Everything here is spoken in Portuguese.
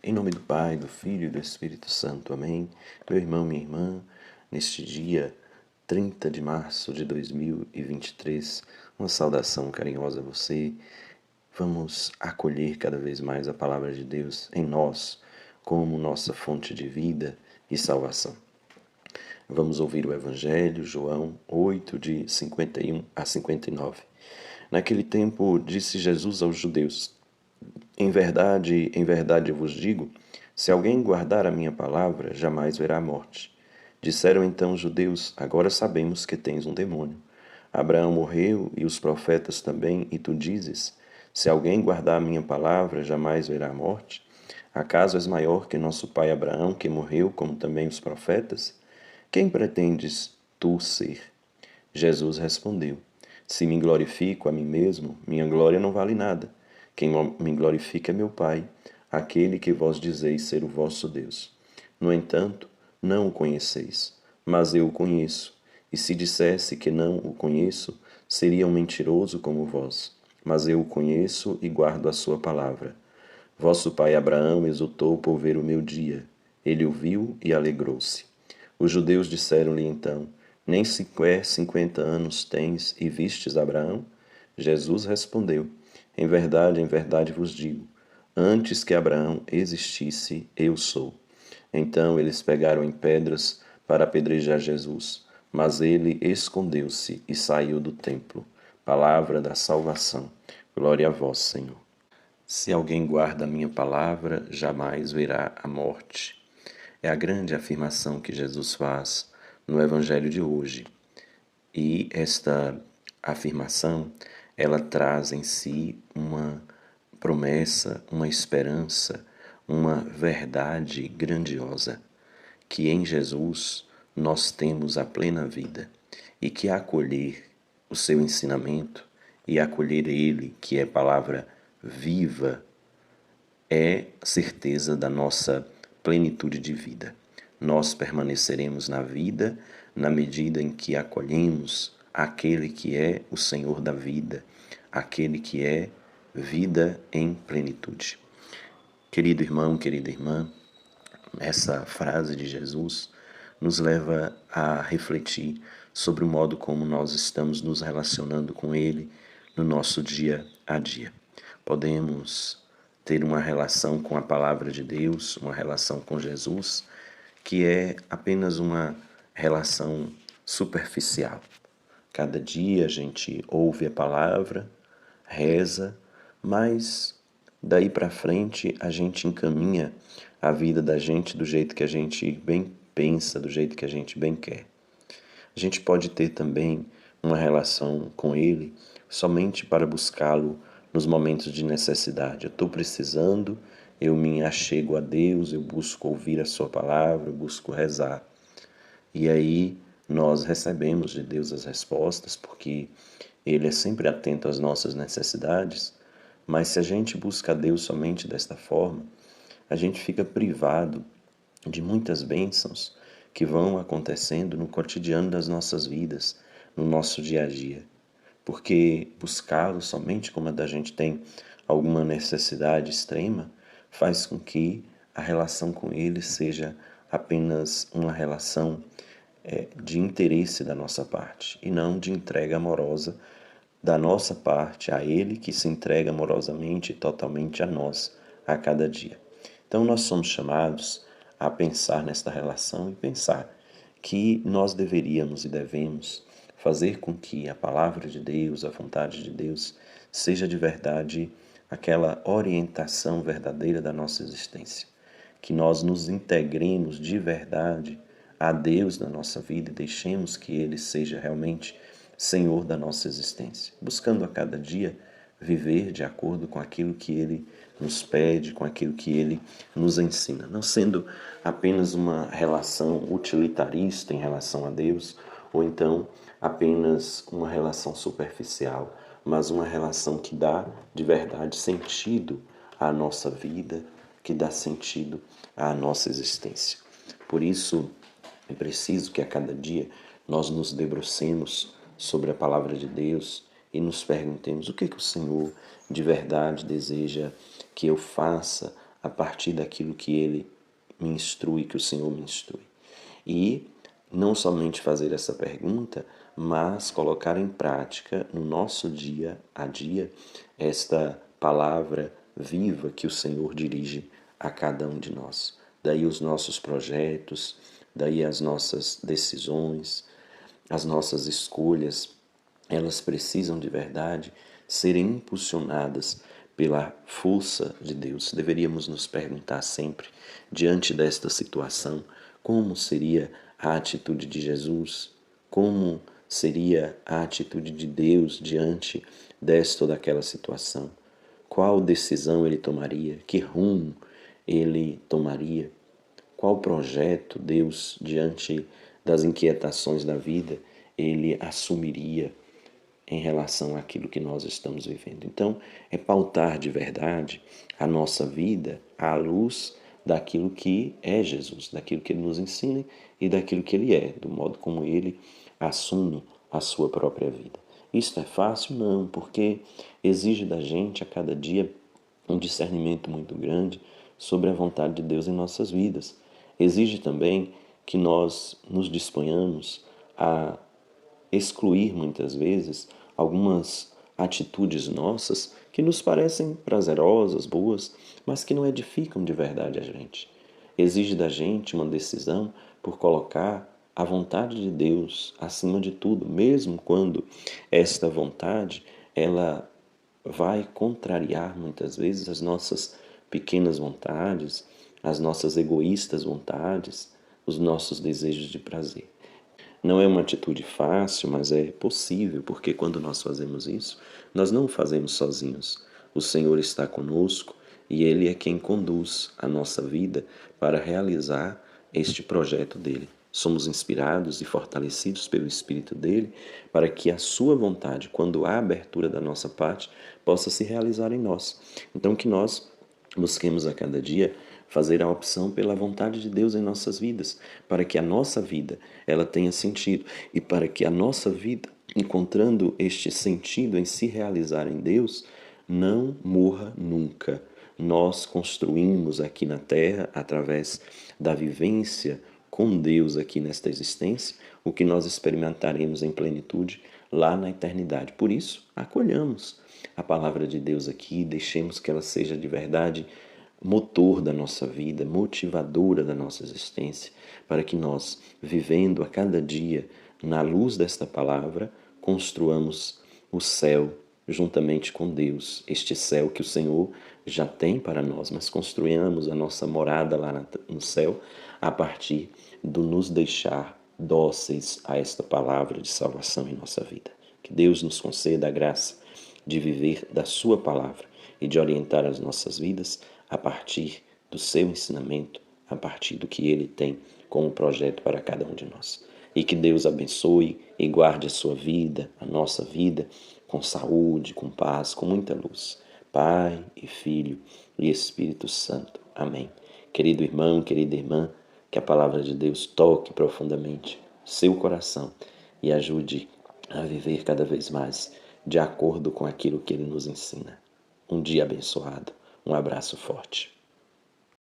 Em nome do Pai, do Filho e do Espírito Santo. Amém. Meu irmão, minha irmã, neste dia 30 de março de 2023, uma saudação carinhosa a você. Vamos acolher cada vez mais a palavra de Deus em nós, como nossa fonte de vida e salvação. Vamos ouvir o Evangelho, João 8, de 51 a 59. Naquele tempo, disse Jesus aos judeus: em verdade eu vos digo, se alguém guardar a minha palavra, jamais verá a morte. Disseram então os judeus: agora sabemos que tens um demônio. Abraão morreu e os profetas também, e tu dizes: se alguém guardar a minha palavra, jamais verá a morte? Acaso és maior que nosso pai Abraão, que morreu, como também os profetas? Quem pretendes tu ser? Jesus respondeu: se me glorifico a mim mesmo, minha glória não vale nada. Quem me glorifica é meu Pai, aquele que vós dizeis ser o vosso Deus. No entanto, não o conheceis, mas eu o conheço. E se dissesse que não o conheço, seria um mentiroso como vós. Mas eu o conheço e guardo a sua palavra. Vosso pai Abraão exultou por ver o meu dia. Ele o viu e alegrou-se. Os judeus disseram-lhe então: nem sequer 50 anos tens e vistes Abraão? Jesus respondeu: em verdade vos digo, antes que Abraão existisse, eu sou. Então eles pegaram em pedras para apedrejar Jesus, mas ele escondeu-se e saiu do templo. Palavra da salvação. Glória a vós, Senhor. Se alguém guarda a minha palavra, jamais verá a morte. É a grande afirmação que Jesus faz no Evangelho de hoje. E esta afirmação, ela traz em si uma promessa, uma esperança, uma verdade grandiosa, que em Jesus nós temos a plena vida e que acolher o seu ensinamento e acolher ele, que é palavra viva, é certeza da nossa plenitude de vida. Nós permaneceremos na vida na medida em que acolhemos aquele que é o Senhor da vida, aquele que é vida em plenitude. Querido irmão, querida irmã, essa frase de Jesus nos leva a refletir sobre o modo como nós estamos nos relacionando com Ele no nosso dia a dia. Podemos ter uma relação com a palavra de Deus, uma relação com Jesus, que é apenas uma relação superficial. Cada dia a gente ouve a palavra, reza, mas daí para frente a gente encaminha a vida da gente do jeito que a gente bem pensa, do jeito que a gente bem quer. A gente pode ter também uma relação com Ele somente para buscá-lo nos momentos de necessidade. Eu estou precisando, eu me achego a Deus, eu busco ouvir a Sua palavra, eu busco rezar. E aí nós recebemos de Deus as respostas, porque Ele é sempre atento às nossas necessidades, mas se a gente busca a Deus somente desta forma, a gente fica privado de muitas bênçãos que vão acontecendo no cotidiano das nossas vidas, no nosso dia a dia. Porque buscá-lo somente quando a gente tem alguma necessidade extrema faz com que a relação com ele seja apenas uma relação de interesse da nossa parte e não de entrega amorosa da nossa parte a Ele, que se entrega amorosamente e totalmente a nós a cada dia. Então nós somos chamados a pensar nesta relação e pensar que nós deveríamos e devemos fazer com que a palavra de Deus, a vontade de Deus, seja de verdade aquela orientação verdadeira da nossa existência. Que nós nos integremos de verdade a Deus na nossa vida e deixemos que Ele seja realmente Senhor da nossa existência, buscando a cada dia viver de acordo com aquilo que Ele nos pede, com aquilo que Ele nos ensina, não sendo apenas uma relação utilitarista em relação a Deus, ou então apenas uma relação superficial, mas uma relação que dá de verdade sentido à nossa vida, que dá sentido à nossa existência. Por isso, é preciso que a cada dia nós nos debrucemos sobre a palavra de Deus e nos perguntemos o que o Senhor de verdade deseja que eu faça a partir daquilo que Ele me instrui, que o Senhor me instrui. E não somente fazer essa pergunta, mas colocar em prática no nosso dia a dia esta palavra viva que o Senhor dirige a cada um de nós. Daí os nossos projetos, daí as nossas decisões, as nossas escolhas, elas precisam de verdade serem impulsionadas pela força de Deus. Deveríamos nos perguntar sempre, diante desta situação, como seria a atitude de Jesus? Como seria a atitude de Deus diante desta ou daquela situação? Qual decisão ele tomaria? Que rumo ele tomaria? Qual projeto Deus, diante das inquietações da vida, ele assumiria em relação àquilo que nós estamos vivendo? Então, é pautar de verdade a nossa vida à luz daquilo que é Jesus, daquilo que ele nos ensina e daquilo que ele é, do modo como ele assume a sua própria vida. Isto é fácil? Não, porque exige da gente a cada dia um discernimento muito grande sobre a vontade de Deus em nossas vidas. Exige também que nós nos disponhamos a excluir muitas vezes algumas atitudes nossas que nos parecem prazerosas, boas, mas que não edificam de verdade a gente. Exige da gente uma decisão por colocar a vontade de Deus acima de tudo, mesmo quando esta vontade ela vai contrariar muitas vezes as nossas pequenas vontades, as nossas egoístas vontades, os nossos desejos de prazer. Não é uma atitude fácil, mas é possível, porque quando nós fazemos isso, nós não o fazemos sozinhos. O Senhor está conosco e Ele é quem conduz a nossa vida para realizar este projeto dele. Somos inspirados e fortalecidos pelo Espírito dele para que a sua vontade, quando há abertura da nossa parte, possa se realizar em nós. Então, que nós busquemos a cada dia fazer a opção pela vontade de Deus em nossas vidas, para que a nossa vida ela tenha sentido e para que a nossa vida, encontrando este sentido em se realizar em Deus, não morra nunca. Nós construímos aqui na Terra, através da vivência com Deus aqui nesta existência, o que nós experimentaremos em plenitude lá na eternidade. Por isso, acolhamos a palavra de Deus aqui, deixemos que ela seja de verdade motor da nossa vida, motivadora da nossa existência, para que nós, vivendo a cada dia na luz desta palavra, construamos o céu juntamente com Deus, este céu que o Senhor já tem para nós, mas construímos a nossa morada lá no céu a partir do nos deixar dóceis a esta palavra de salvação em nossa vida. Que Deus nos conceda a graça de viver da sua palavra e de orientar as nossas vidas a partir do seu ensinamento, a partir do que ele tem como projeto para cada um de nós. E que Deus abençoe e guarde a sua vida, a nossa vida, com saúde, com paz, com muita luz. Pai e Filho e Espírito Santo. Amém. Querido irmão, querida irmã, que a palavra de Deus toque profundamente seu coração e ajude a viver cada vez mais de acordo com aquilo que ele nos ensina. Um dia abençoado. Um abraço forte.